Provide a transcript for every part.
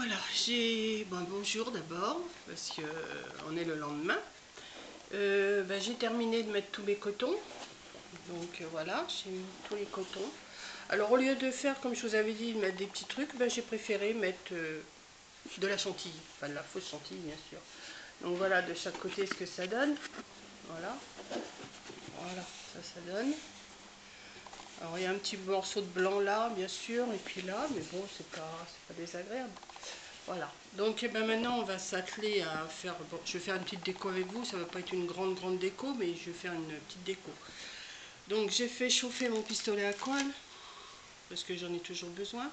voilà, bonjour d'abord, parce que on est le lendemain. J'ai terminé de mettre tous mes cotons. Donc voilà, j'ai mis tous les cotons. Alors au lieu de faire, comme je vous avais dit, de mettre des petits trucs, j'ai préféré mettre de la chantilly. Enfin de la fausse chantilly, bien sûr. Donc voilà, de chaque côté, ce que ça donne. Voilà. Voilà, ça donne. Alors il y a un petit morceau de blanc là, bien sûr, et puis là, mais bon, c'est pas désagréable. Voilà, donc maintenant on va s'atteler à faire, bon, je vais faire une petite déco avec vous, ça va pas être une grande déco, mais je vais faire une petite déco. Donc j'ai fait chauffer mon pistolet à colle, parce que j'en ai toujours besoin.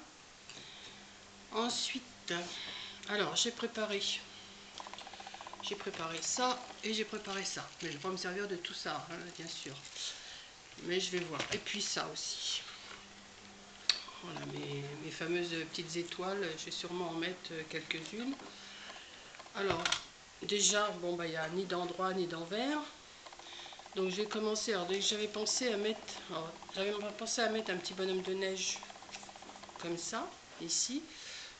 Ensuite, alors j'ai préparé ça et j'ai préparé ça, mais je vais pas me servir de tout ça, hein, bien sûr. Mais je vais voir, et puis ça aussi. Voilà, mes fameuses petites étoiles, je vais sûrement en mettre quelques-unes. Alors, déjà, bon, il n'y a ni d'endroit ni d'envers. Donc, je vais commencer. Alors, j'avais pensé à mettre un petit bonhomme de neige comme ça, ici.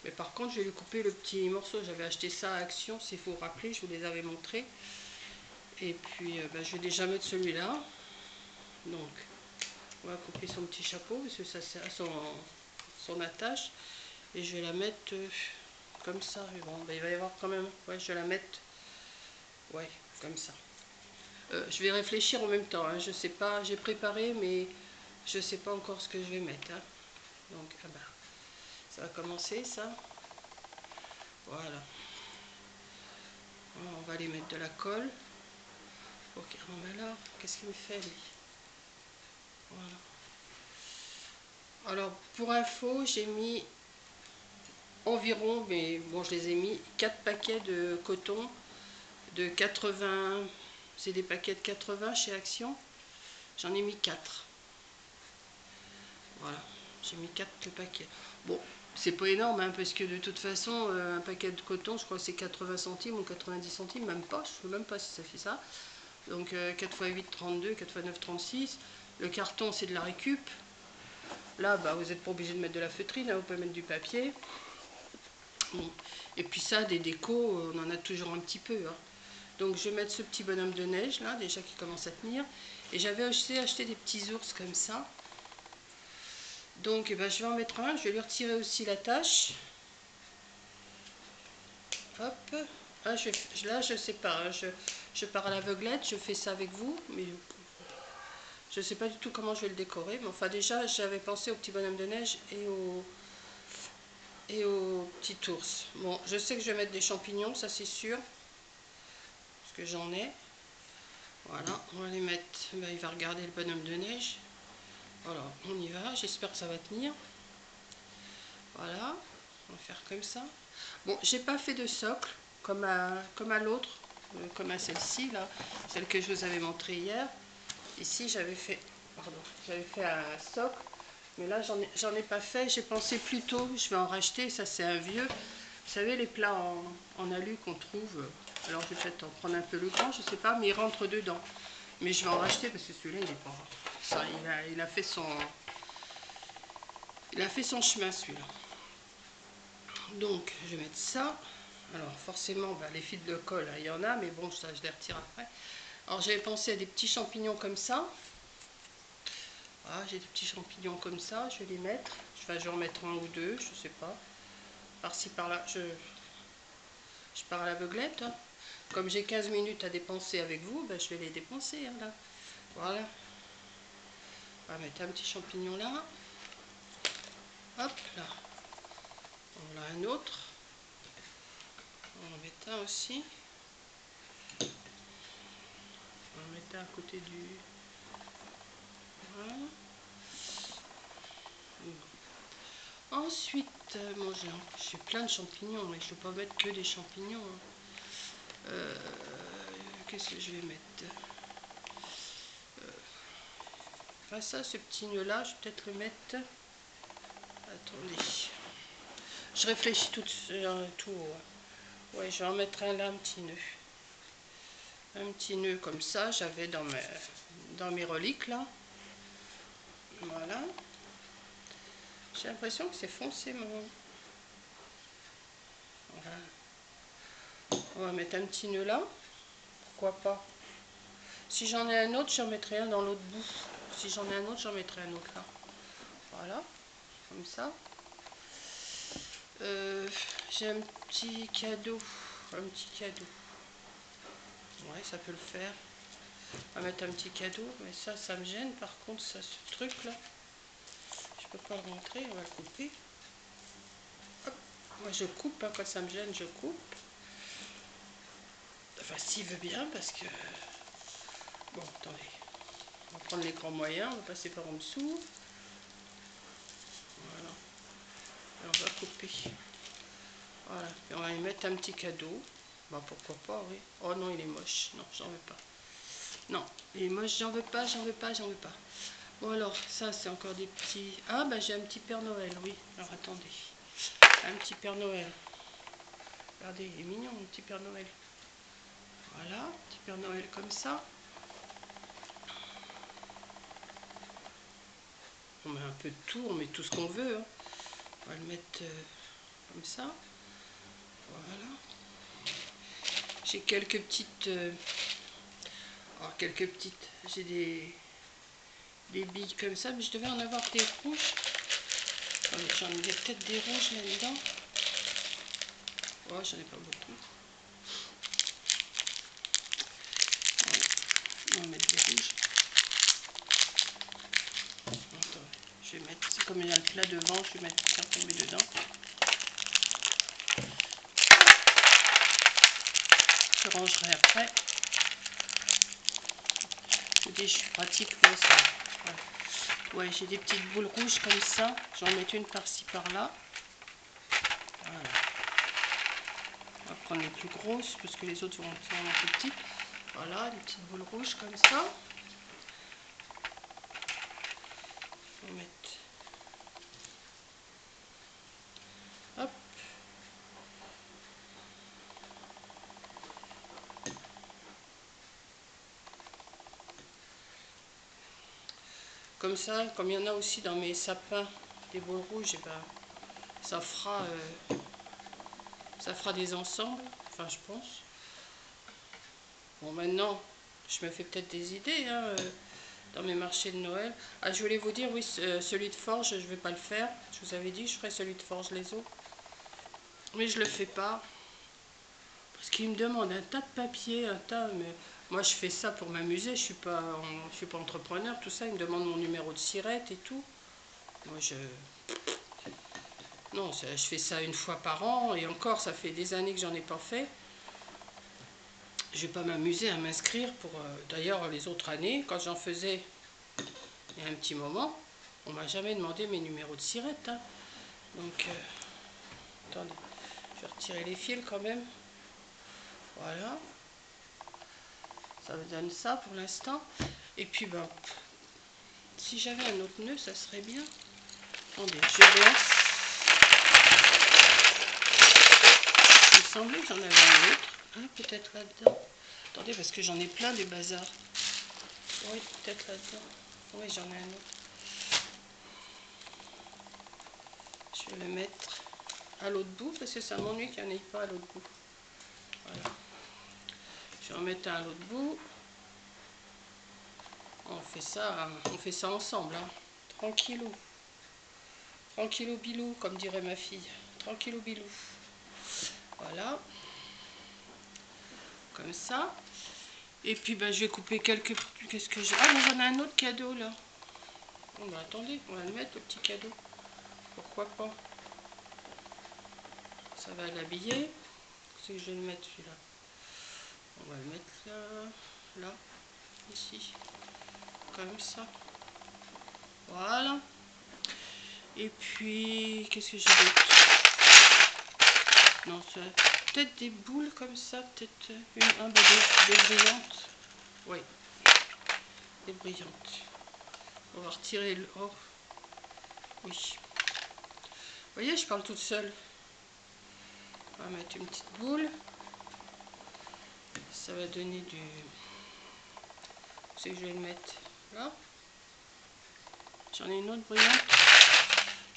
Mais par contre, je vais lui couper le petit morceau. J'avais acheté ça à Action, s'il faut vous rappeler, je vous les avais montrés. Et puis, je vais déjà mettre celui-là. Donc, on va couper son petit chapeau, parce que ça c'est son attache. Et je vais la mettre comme ça. Et bon, il va y avoir quand même... Ouais, je vais la mettre... Ouais, comme ça. Je vais réfléchir en même temps. Hein. Je sais pas, j'ai préparé, mais je sais pas encore ce que je vais mettre. Hein. Donc, ça va commencer, ça. Voilà. On va aller mettre de la colle. Ok, alors, qu'est-ce qu'il me fait, lui? Voilà. Alors, pour info, j'ai mis environ, mais bon, je les ai mis 4 paquets de coton de 80. C'est des paquets de 80 chez Action. J'en ai mis 4. Voilà, j'ai mis 4 paquets. Bon, c'est pas énorme, hein, parce que de toute façon, un paquet de coton, je crois que c'est 80 centimes ou 90 centimes, même pas, je ne sais même pas si ça fait ça. Donc 4 x 8, 32, 4 x 9, 36. Le carton, c'est de la récup. Là, vous n'êtes pas obligé de mettre de la feutrine, hein, vous pouvez mettre du papier. Bon. Et puis ça, des décos, on en a toujours un petit peu. Hein. Donc je vais mettre ce petit bonhomme de neige, là, déjà qui commence à tenir. Et j'avais acheté des petits ours comme ça. Donc je vais en mettre un, je vais lui retirer aussi l'attache. Hop. Ah, là je sais pas, hein, je pars à l'aveuglette, je fais ça avec vous, mais je sais pas du tout comment je vais le décorer. Mais enfin déjà j'avais pensé au petit bonhomme de neige et au petit ours. Bon, je sais que je vais mettre des champignons, ça c'est sûr, parce que j'en ai. Voilà, on va les mettre, il va regarder le bonhomme de neige. Voilà, on y va, j'espère que ça va tenir. Voilà, on va faire comme ça. Bon, j'ai pas fait de socle comme à l'autre, comme à celle-ci, là, celle que je vous avais montrée hier. Ici, j'avais fait un socle, mais là, j'en ai pas fait. J'ai pensé plutôt, je vais en racheter, ça c'est un vieux. Vous savez, les plats en alu qu'on trouve, alors je vais peut-être en prendre un peu le grand, je sais pas, mais il rentre dedans. Mais je vais en racheter parce que celui-là, il est pas... Ça, il a fait son chemin, celui-là. Donc, je vais mettre ça. Alors, forcément, les fils de colle, il y en a, mais bon, ça, je les retire après. Alors, j'avais pensé à des petits champignons comme ça. Voilà, j'ai des petits champignons comme ça, je vais les mettre. Je vais en mettre un ou deux, je sais pas. Par-ci, par-là, je pars à l'aveuglette. Hein. Comme j'ai 15 minutes à dépenser avec vous, je vais les dépenser. Hein, là. Voilà. On va mettre un petit champignon là. Hop, là. Voilà un autre. On va en mettre un aussi. On va en mettre un à côté du... Voilà. Ensuite, moi j'ai plein de champignons, mais je ne vais pas mettre que des champignons. Hein. Qu'est-ce que je vais mettre Enfin ça, ce petit nœud là, je vais peut-être le mettre... Attendez. Je réfléchis tout haut. Ouais, je vais en mettre un là, un petit nœud. Un petit nœud comme ça, j'avais dans mes reliques là. Voilà. J'ai l'impression que c'est foncé mon... Voilà. On va mettre un petit nœud là. Pourquoi pas. Si j'en ai un autre, j'en mettrai un dans l'autre bout. Si j'en ai un autre, j'en mettrai un autre là. Voilà. Comme ça. J'ai un petit cadeau. Un petit cadeau. Ouais, ça peut le faire. On va mettre un petit cadeau. Mais ça me gêne. Par contre, ça, ce truc là. Je peux pas le rentrer. On va le couper. Hop. Moi, je coupe. Hein, quand ça me gêne, je coupe. Enfin, s'il veut bien, parce que... Bon, attendez. On va prendre les grands moyens. On va passer par en dessous. Voilà. Et on va couper. Voilà. Et on va y mettre un petit cadeau. Bah, pourquoi pas, oui. Oh non, il est moche. Non, j'en veux pas. Non, il est moche. J'en veux pas, j'en veux pas, j'en veux pas. Bon, alors, ça, c'est encore des petits... Ah, bah, j'ai un petit Père Noël, oui. Alors, attendez. Un petit Père Noël. Regardez, il est mignon, mon petit Père Noël. Voilà, petit Père Noël comme ça. On met un peu de tout, on met tout ce qu'on veut. Hein. On va le mettre comme ça. Voilà. J'ai quelques petites... J'ai des billes comme ça, mais je devais en avoir des rouges. J'en ai peut-être des rouges là-dedans. Oh, j'en ai pas beaucoup. Ouais. On va mettre des rouges. Attends, je vais mettre, c'est comme il y a le plat devant, je vais mettre ça tomber dedans. Je rangerai après. Je dis, je suis pratique, ouais, ça. Ouais, j'ai des petites boules rouges comme ça. J'en mets une par-ci par-là. Voilà. On va prendre les plus grosses parce que les autres vont être un peu petites. Voilà, des petites boules rouges comme ça. On va mettre. Hop. Comme ça, comme il y en a aussi dans mes sapins, des boules rouges, et ben, ça fera des ensembles. Enfin, je pense. Bon, maintenant, je me fais peut-être des idées hein, dans mes marchés de Noël. Ah, je voulais vous dire, oui, celui de Forge, je ne vais pas le faire. Je vous avais dit, je ferai celui de Forge les os. Mais je ne le fais pas. Parce qu'il me demande un tas de papier, un tas... Mais moi, je fais ça pour m'amuser. Je ne suis pas entrepreneur, tout ça. Il me demande mon numéro de sirette et tout. Moi, non, je fais ça une fois par an. Et encore, ça fait des années que j'en ai pas fait. Je vais pas m'amuser à m'inscrire pour... D'ailleurs, les autres années, quand j'en faisais il y a un petit moment, on m'a jamais demandé mes numéros de sirette. Hein. Donc, attendez, je vais retirer les fils quand même. Voilà. Ça me donne ça pour l'instant. Et puis, ben, si j'avais un autre nœud, ça serait bien. Attendez, je vais... Il me semblait que j'en avais un autre. Ah, peut-être là-dedans. Attendez, parce que j'en ai plein des bazars. Oui, peut-être là-dedans. Oui, j'en ai un autre. Je vais le mettre à l'autre bout, parce que ça m'ennuie qu'il n'y en ait pas à l'autre bout. Voilà. Je vais en mettre un à l'autre bout. On fait ça ensemble, hein. Tranquillou. Tranquillou bilou, comme dirait ma fille. Tranquillou bilou. Voilà. Comme ça. Et puis ben, je vais couper quelques... Qu'est-ce que j'ai... Ah, mais j'en ai un autre cadeau là. Bon, ben, attendez, on va le mettre au petit cadeau. Pourquoi pas. Ça va l'habiller. C'est que je vais le mettre celui-là. On va le mettre là, ici. Comme ça. Voilà. Et puis, qu'est-ce que j'ai d'autre? Non, peut-être des boules comme ça, peut-être des brillantes. Oui, des brillantes. On va retirer le... Oh, oui. Vous voyez, je parle toute seule. On va mettre une petite boule. Ça va donner du... C'est que je vais le mettre là. J'en ai une autre brillante.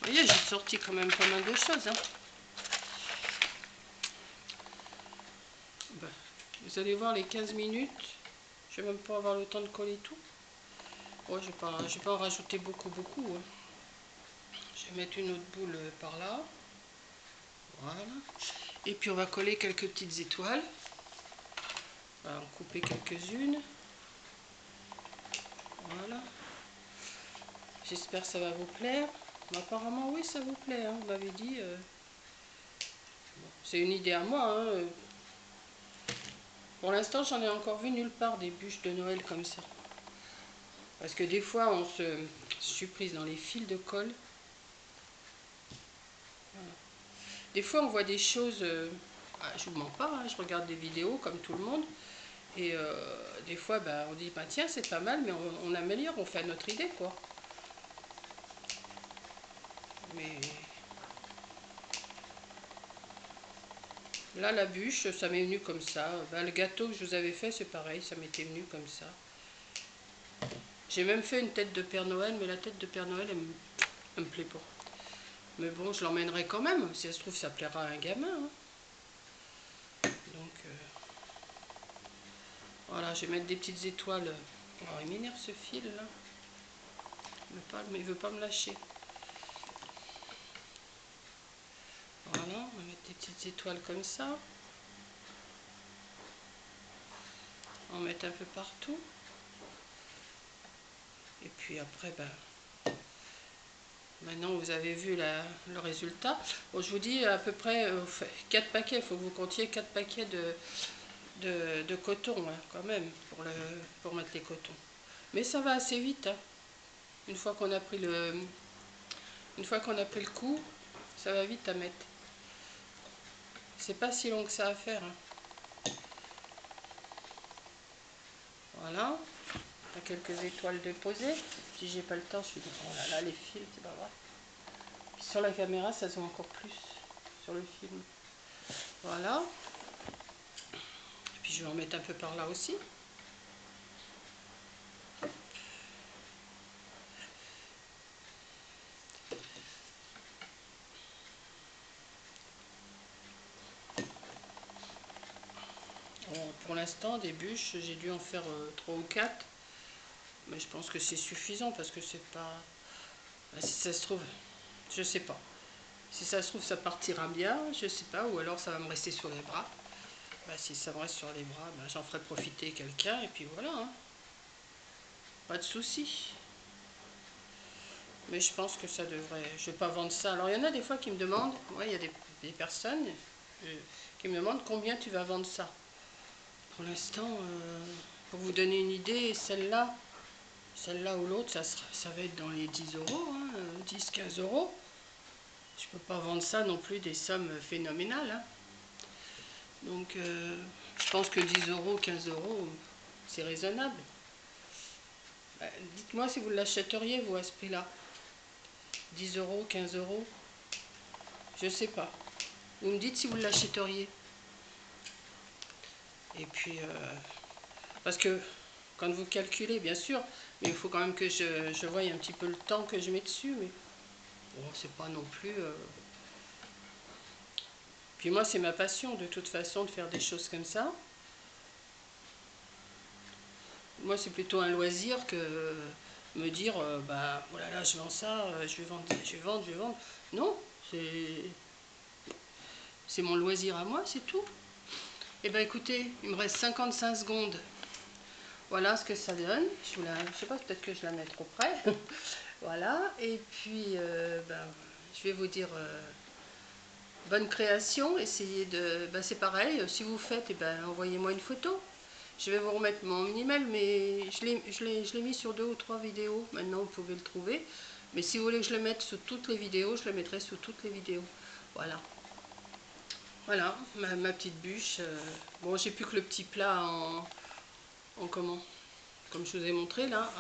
Vous voyez, j'ai sorti quand même pas mal de choses. Hein. Vous allez voir les 15 minutes. Je vais même pas avoir le temps de coller tout. Bon, je vais pas en rajouter beaucoup. Hein. Je vais mettre une autre boule par là. Voilà. Et puis on va coller quelques petites étoiles. On va en couper quelques-unes. Voilà. J'espère que ça va vous plaire. Mais apparemment, oui, ça vous plaît. Hein. Vous m'avez dit. Bon, c'est une idée à moi. Hein. Pour l'instant, j'en ai encore vu nulle part des bûches de Noël comme ça. Parce que des fois, je suis prise dans les fils de colle. Voilà. Des fois, on voit des choses. Je vous mens pas, hein, je regarde des vidéos comme tout le monde. Et des fois, on dit, tiens, c'est pas mal, mais on améliore, on fait à notre idée, quoi. Mais là, la bûche, ça m'est venu comme ça. Le gâteau que je vous avais fait, c'est pareil, ça m'était venu comme ça. J'ai même fait une tête de Père Noël, mais la tête de Père Noël, elle me plaît pas. Mais bon, je l'emmènerai quand même. Si ça se trouve, ça plaira à un gamin. Hein. Donc, voilà, je vais mettre des petites étoiles. Oh, il m'énerve ce fil, là. Il veut pas me lâcher. Voilà, on va mettre des petites étoiles comme ça. On va mettre un peu partout. Et puis après, maintenant vous avez vu le résultat. Bon, je vous dis à peu près 4 paquets. Il faut que vous comptiez 4 paquets de coton, hein, quand même, pour mettre les cotons. Mais ça va assez vite. Hein. Une fois qu'on a pris le coup, ça va vite à mettre. C'est pas si long que ça à faire. Hein. Voilà. Il y a quelques étoiles déposées. Si j'ai pas le temps, je me dis, oh là là, les fils, c'est pas vrai. Puis sur la caméra, ça se voit encore plus sur le film. Voilà. Et puis je vais en mettre un peu par là aussi. Bon, pour l'instant, des bûches, j'ai dû en faire 3 ou 4. Mais je pense que c'est suffisant parce que c'est pas... si ça se trouve, je sais pas. Si ça se trouve, ça partira bien, je sais pas. Ou alors ça va me rester sur les bras. Si ça me reste sur les bras, j'en ferai profiter quelqu'un. Et puis voilà. Hein. Pas de souci. Mais je pense que ça devrait... Je vais pas vendre ça. Alors il y en a des fois qui me demandent... Ouais, il y a des personnes qui me demandent combien tu vas vendre ça. Pour l'instant, pour vous donner une idée, celle-là ou l'autre, ça va être dans les 10 euros, hein, 10-15 euros. Je peux pas vendre ça non plus des sommes phénoménales. Hein. Donc, je pense que 10 euros, 15 euros, c'est raisonnable. Dites-moi si vous l'achèteriez, vous, à ce prix-là. 10 euros, 15 euros, je sais pas. Vous me dites si vous l'achèteriez. Et puis, parce que quand vous calculez, bien sûr, mais il faut quand même que je voie un petit peu le temps que je mets dessus. Mais bon, c'est pas non plus... Puis moi, c'est ma passion, de toute façon, de faire des choses comme ça. Moi, c'est plutôt un loisir que me dire, oh là là, je vends ça, je vais vendre. Non, c'est mon loisir à moi, c'est tout. Et écoutez, il me reste 55 secondes. Voilà ce que ça donne. Je sais pas, peut-être que je la mets trop près. Voilà, et puis je vais vous dire bonne création. Essayez de... c'est pareil, si vous faites, envoyez-moi une photo. Je vais vous remettre mon email, mais je l'ai mis sur 2 ou 3 vidéos. Maintenant, vous pouvez le trouver. Mais si vous voulez que je le mette sous toutes les vidéos, je le mettrai sous toutes les vidéos. Voilà. Voilà, ma petite bûche. Bon, j'ai plus que le petit plat en comment, comme je vous ai montré là,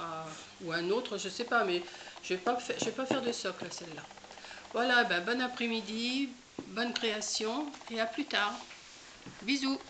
ou un autre, je sais pas, mais je vais pas faire de socle celle-là. Voilà, bon après-midi, bonne création et à plus tard. Bisous.